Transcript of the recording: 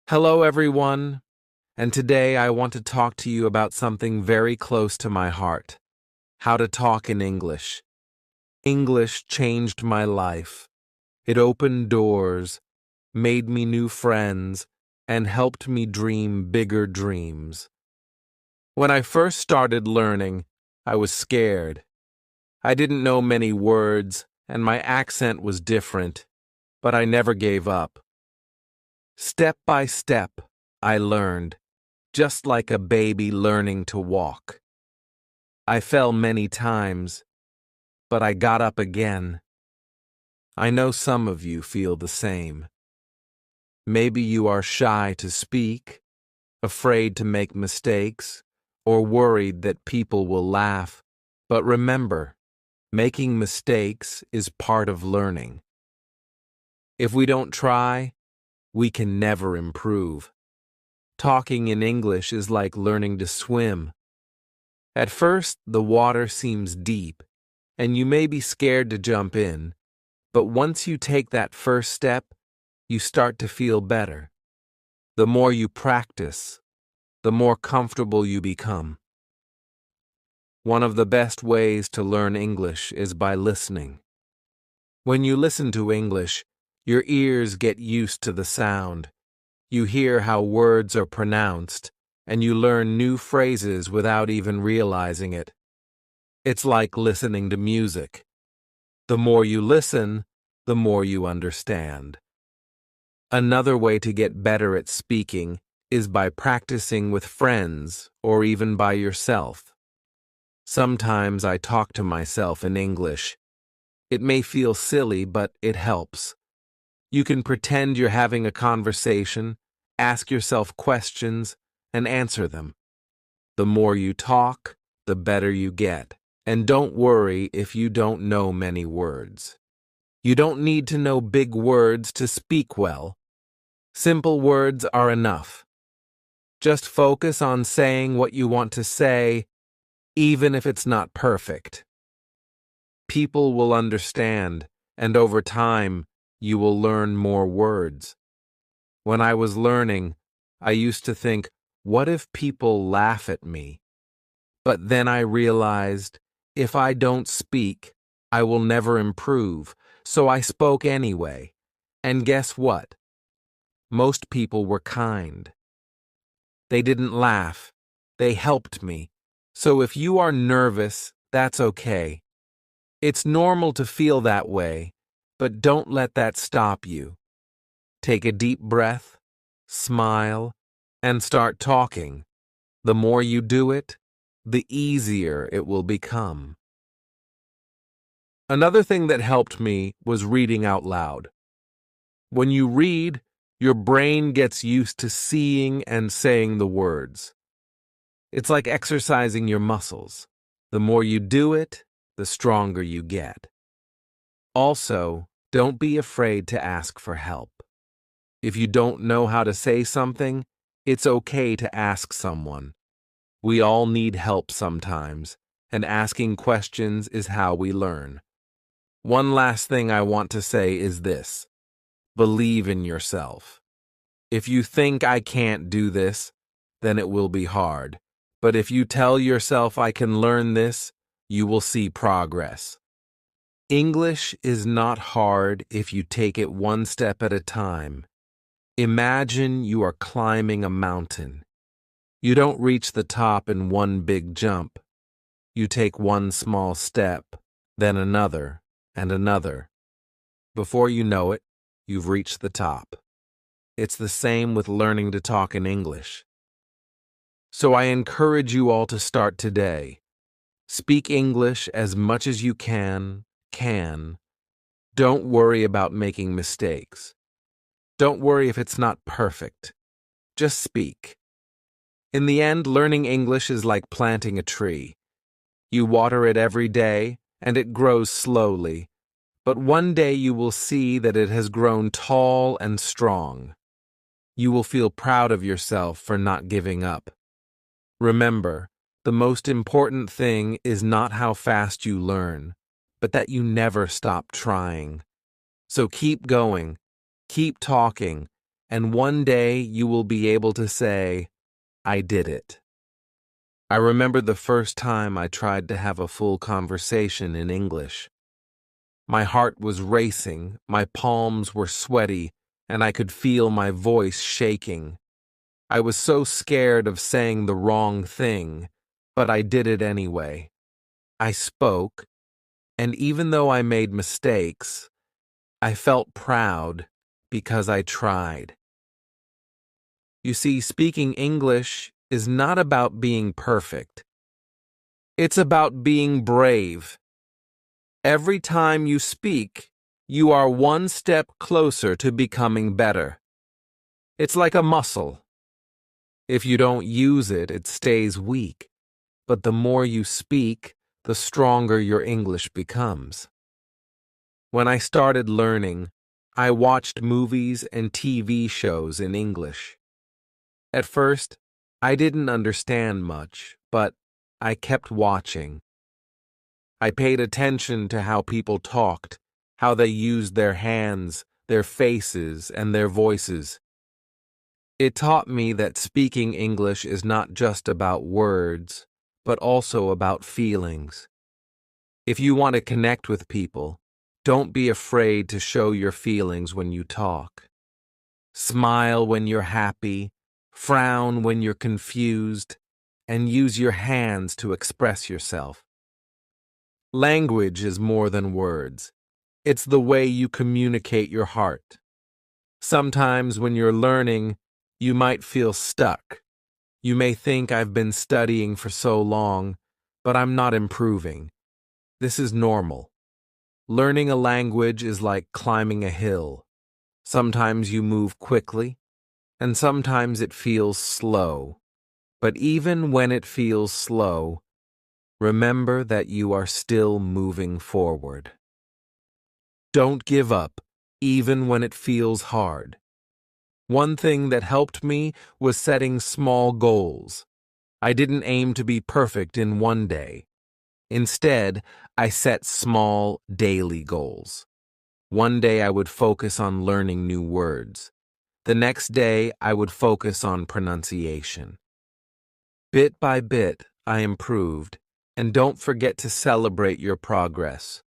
Hello, everyone, and today I want to talk to you about something very close to my heart: how to talk in English. English changed my life. It opened doors, made me new friends, and helped me dream bigger dreams. When I first started learning, I was scared. I didn't know many words, and my accent was different, but I never gave up. Step by step, I learned, just like a baby learning to walk. I fell many times, but I got up again. I know some of you feel the same. Maybe you are shy to speak, afraid to make mistakes, or worried that people will laugh. But remember, making mistakes is part of learning. If we don't try, we can never improve. Talking in English is like learning to swim. At first, the water seems deep, and you may be scared to jump in, but once you take that first step, you start to feel better. The more you practice, the more comfortable you become. One of the best ways to learn English is by listening. When you listen to English, your ears get used to the sound. You hear how words are pronounced, and you learn new phrases without even realizing it. It's like listening to music. The more you listen, the more you understand. Another way to get better at speaking is by practicing with friends or even by yourself. Sometimes I talk to myself in English. It may feel silly, but it helps. You can pretend you're having a conversation, ask yourself questions, and answer them. The more you talk, the better you get. And don't worry if you don't know many words. You don't need to know big words to speak well. Simple words are enough. Just focus on saying what you want to say, even if it's not perfect. People will understand, and over time, you will learn more words. When I was learning, I used to think, what if people laugh at me? But then I realized, if I don't speak, I will never improve, so I spoke anyway. And guess what? Most people were kind. They didn't laugh. They helped me. So if you are nervous, that's okay. It's normal to feel that way, but don't let that stop you. Take a deep breath, smile, and start talking. The more you do it, the easier it will become. Another thing that helped me was reading out loud. When you read, your brain gets used to seeing and saying the words. It's like exercising your muscles. The more you do it, the stronger you get. Also, don't be afraid to ask for help. If you don't know how to say something, it's okay to ask someone. We all need help sometimes, and asking questions is how we learn. One last thing I want to say is this: believe in yourself. If you think I can't do this, then it will be hard. But if you tell yourself I can learn this, you will see progress. English is not hard if you take it one step at a time. Imagine you are climbing a mountain. You don't reach the top in one big jump. You take one small step, then another, and another. Before you know it, you've reached the top. It's the same with learning to talk in English. So I encourage you all to start today. Speak English as much as you can. Don't worry about making mistakes. Don't worry if it's not perfect. Just speak. In the end, learning English is like planting a tree. You water it every day, and it grows slowly. But one day you will see that it has grown tall and strong. You will feel proud of yourself for not giving up. Remember, the most important thing is not how fast you learn, but that you never stop trying. So keep going, keep talking, and one day you will be able to say, I did it. I remember the first time I tried to have a full conversation in English. My heart was racing, my palms were sweaty, and I could feel my voice shaking. I was so scared of saying the wrong thing, but I did it anyway. I spoke, and even though I made mistakes, I felt proud because I tried. You see, speaking English is not about being perfect. It's about being brave. Every time you speak, you are one step closer to becoming better. It's like a muscle. If you don't use it, it stays weak. But the more you speak, the stronger your English becomes. When I started learning, I watched movies and TV shows in English. At first, I didn't understand much, but I kept watching. I paid attention to how people talked, how they used their hands, their faces, and their voices. It taught me that speaking English is not just about words, but also about feelings. If you want to connect with people, don't be afraid to show your feelings when you talk. Smile when you're happy, frown when you're confused, and use your hands to express yourself. Language is more than words. It's the way you communicate your heart. Sometimes when you're learning, you might feel stuck. You may think I've been studying for so long, but I'm not improving. This is normal. Learning a language is like climbing a hill. Sometimes you move quickly, and sometimes it feels slow. But even when it feels slow, remember that you are still moving forward. Don't give up, even when it feels hard. One thing that helped me was setting small goals. I didn't aim to be perfect in one day. Instead, I set small, daily goals. One day I would focus on learning new words. The next day, I would focus on pronunciation. Bit by bit, I improved, and don't forget to celebrate your progress.